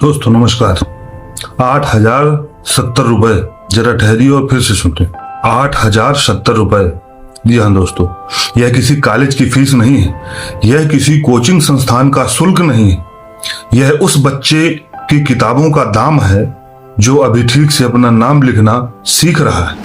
दोस्तों नमस्कार। 8,070 रुपए, जरा ठहरिए और फिर से सुनते। 8,070 रुपए। जी हाँ दोस्तों, यह किसी कॉलेज की फीस नहीं है, यह किसी कोचिंग संस्थान का शुल्क नहीं है, यह उस बच्चे की किताबों का दाम है जो अभी ठीक से अपना नाम लिखना सीख रहा है,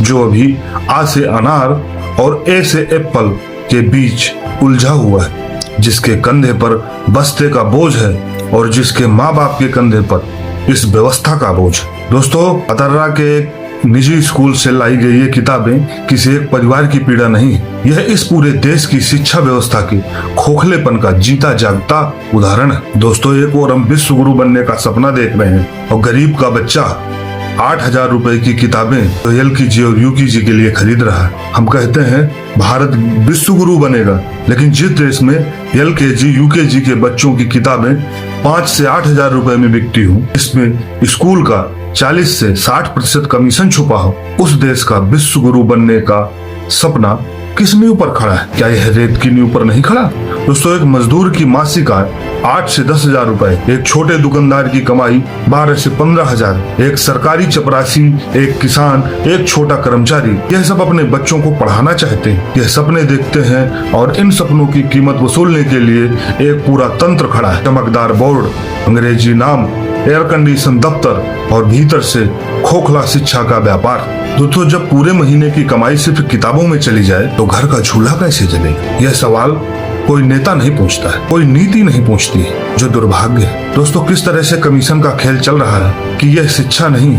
जो अभी आ से अनार और ए से एप्पल के बीच उलझा हुआ है, जिसके कंधे पर बस्ते का बोझ है और जिसके माँ बाप के कंधे पर इस व्यवस्था का बोझ। दोस्तों, अतर्रा के एक निजी स्कूल से लाई गई ये किताबें किसी एक परिवार की पीड़ा नहीं है, यह इस पूरे देश की शिक्षा व्यवस्था के खोखलेपन का जीता जागता उदाहरण है। दोस्तों, एक और हम विश्व गुरु बनने का सपना देख रहे हैं और गरीब का बच्चा 8,000 रुपए की किताबें तो LKG और UKG के लिए खरीद रहा है। हम कहते हैं भारत विश्व गुरु बनेगा, लेकिन जिस देश में LKG UKG के बच्चों की किताबें 5 से 8,000 रुपए में बिकती हूँ, इसमें स्कूल का 40 से 60% कमीशन छुपा हो, उस देश का विश्व गुरु बनने का सपना किस नींव पर खड़ा है? क्या यह रेत की नींव पर नहीं खड़ा? दोस्तों, एक मजदूर की मासिक आय 8 से 10,000 रुपए, एक छोटे दुकानदार की कमाई 12 से 15,000, एक सरकारी चपरासी, एक किसान, एक छोटा कर्मचारी, यह सब अपने बच्चों को पढ़ाना चाहते हैं, यह सपने देखते हैं और इन सपनों की कीमत वसूलने के लिए एक पूरा तंत्र खड़ा है। चमकदार बोर्ड, अंग्रेजी नाम, एयर कंडीशन दफ्तर और भीतर से खोखला शिक्षा का व्यापार। दोस्तों, जब पूरे महीने की कमाई सिर्फ किताबों में चली जाए तो घर का चूल्हा कैसे जलेगा? यह सवाल कोई नेता नहीं पूछता है, कोई नीति नहीं पूछती है, जो दुर्भाग्य है। दोस्तों, किस तरह से कमीशन का खेल चल रहा है कि यह शिक्षा नहीं,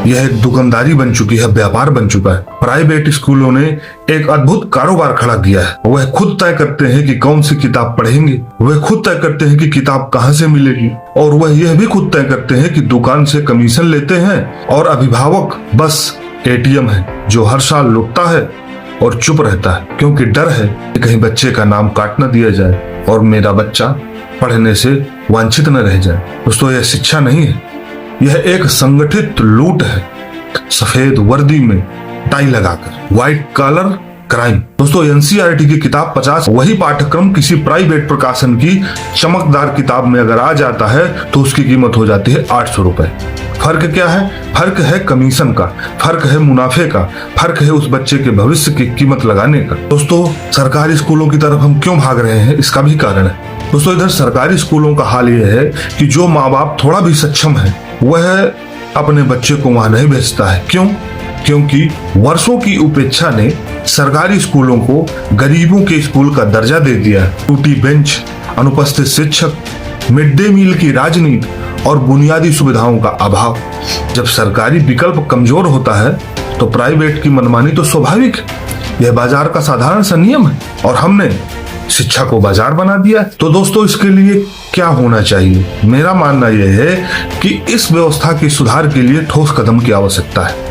यह एक दुकानदारी बन चुकी है, व्यापार बन चुका है। प्राइवेट स्कूलों ने एक अद्भुत कारोबार खड़ा किया है। वह खुद तय करते हैं कि कौन सी किताब पढ़ेंगे, वह खुद तय करते हैं कि किताब कहाँ से मिलेगी, और वह यह भी खुद तय करते हैं कि दुकान से कमीशन लेते हैं और अभिभावक बस ATM है जो हर साल लुटता है और चुप रहता है, क्योंकि डर है कि कहीं बच्चे का नाम काट न दिया जाए और मेरा बच्चा पढ़ने से वंचित न रह जाए। दोस्तों, यह शिक्षा नहीं है, यह एक संगठित लूट है, सफेद वर्दी में टाई लगाकर, व्हाइट कॉलर क्राइम। दोस्तों, NCERT की किताब 50, वही पाठ्यक्रम किसी प्राइवेट प्रकाशन की चमकदार किताब में अगर आ जाता है तो उसकी कीमत हो जाती है 800 रुपए। फर्क क्या है? फर्क है कमीशन का, फर्क है मुनाफे का, फर्क है उस बच्चे के भविष्य की कीमत लगाने का। दोस्तों, सरकारी स्कूलों की तरफ हम क्यों भाग रहे हैं, इसका भी कारण है। दोस्तों, इधर सरकारी स्कूलों का हाल यह है कि जो माँ बाप थोड़ा भी सक्षम है वह अपने बच्चे को वहां नहीं भेजता है। क्यों? क्योंकि वर्षों की उपेक्षा ने सरकारी स्कूलों को गरीबों के स्कूल का दर्जा दे दिया है। टूटी बेंच, अनुपस्थित शिक्षक, मिड डे मील की राजनीति और बुनियादी सुविधाओं का अभाव। जब सरकारी विकल्प कमजोर होता है तो प्राइवेट की मनमानी तो स्वाभाविक है, यह बाजार का साधारण सा नियम है, और हमने शिक्षा को बाजार बना दिया है। तो दोस्तों, इसके लिए क्या होना चाहिए? मेरा मानना यह है कि इस व्यवस्था के सुधार के लिए ठोस कदम की आवश्यकता है।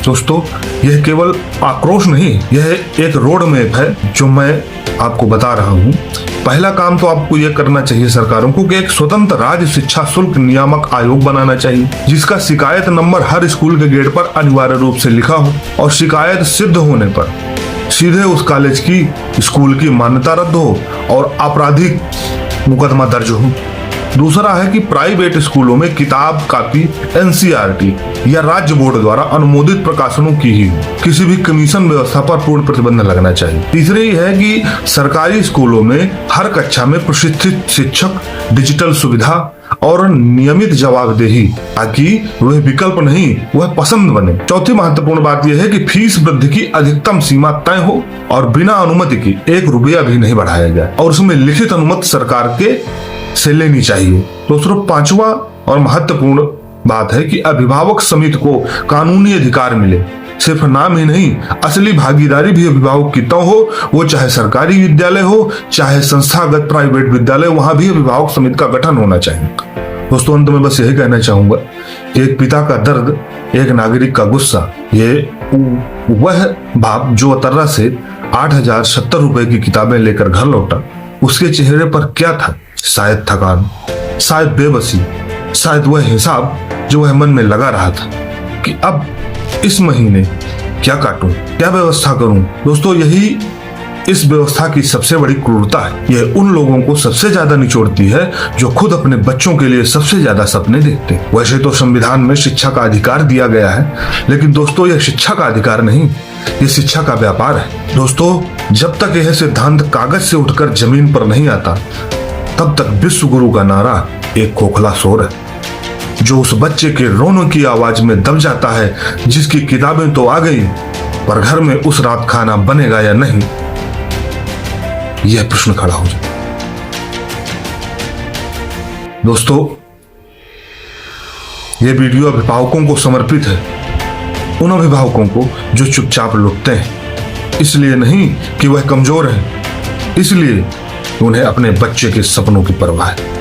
दोस्तों, यह केवल आक्रोश नहीं, यह एक रोड मैप है जो मैं आपको बता रहा हूँ। पहला काम तो आपको यह करना चाहिए सरकारों को कि एक स्वतंत्र राज्य शिक्षा शुल्क नियामक आयोग बनाना चाहिए, जिसका शिकायत नंबर हर स्कूल के गेट पर अनिवार्य रूप से लिखा हो, और शिकायत सिद्ध होने पर सीधे उस कॉलेज की, स्कूल की मान्यता रद्द हो और आपराधिक मुकदमा दर्ज हो। दूसरा है कि प्राइवेट स्कूलों में किताब कॉपी NCERT या राज्य बोर्ड द्वारा अनुमोदित प्रकाशनों की ही हो, किसी भी कमीशन व्यवस्था पर पूर्ण प्रतिबंध लगना चाहिए। तीसरी है कि सरकारी स्कूलों में हर कक्षा में प्रशिक्षित शिक्षक, डिजिटल सुविधा और नियमित जवाबदेही, ताकि वह विकल्प नहीं वह पसंद बने। चौथी महत्वपूर्ण बात यह है कि फीस वृद्धि की अधिकतम सीमा तय हो और बिना अनुमति की 1 रुपया भी नहीं बढ़ाया जाए, और उसमें लिखित अनुमति सरकार के से लेनी चाहिए। दूसरा, पांचवा और महत्वपूर्ण बात है कि अभिभावक समिति को कानूनी अधिकार मिले। सिर्फ नाम ही नहीं, असली भागीदारी भी अभिभावक की तय हो, वो चाहे सरकारी विद्यालय हो चाहे संस्थागत प्राइवेट विद्यालय, वहां भी अभिभावक समिति का गठन होना चाहिए। दोस्तों, अंत में बस यही कहना चाहूंगा कि एक पिता का दर्द, एक नागरिक का गुस्सा, ये वह बाप जो अतर्रा से 8,070 रुपए की किताबें लेकर घर लौटा, उसके चेहरे पर क्या था? शायद थकान, शायद बेबसी, शायद वह हिसाब जो वह मन में लगा रहा था कि अब इस महीने क्या काटूं, क्या व्यवस्था करूं। दोस्तों, यही इस व्यवस्था की सबसे बड़ी क्रूरता है। यह उन लोगों को सबसे ज्यादा निचोड़ती है जो खुद अपने बच्चों के लिए सबसे ज्यादा सपने देखते हैं। वैसे तो संविधान में शिक्षा का अधिकार दिया गया है, लेकिन दोस्तों यह शिक्षा का अधिकार नहीं, ये शिक्षा का व्यापार है। दोस्तों जब तक यह सिद्धांत कागज से उठकर जमीन पर नहीं आता, तब तक विश्व गुरु का नारा एक खोखला शोर है जो उस बच्चे के रोने की आवाज में दब जाता है जिसकी किताबें तो आ गई, पर घर में उस रात खाना बनेगा या नहीं, यह प्रश्न खड़ा हो जाए। दोस्तों यह वीडियो अभिभावकों को समर्पित है, उन अभिभावकों को जो चुपचाप लुटते हैं, इसलिए नहीं कि वह कमजोर हैं, इसलिए उन्हें अपने बच्चे के सपनों की परवाह है।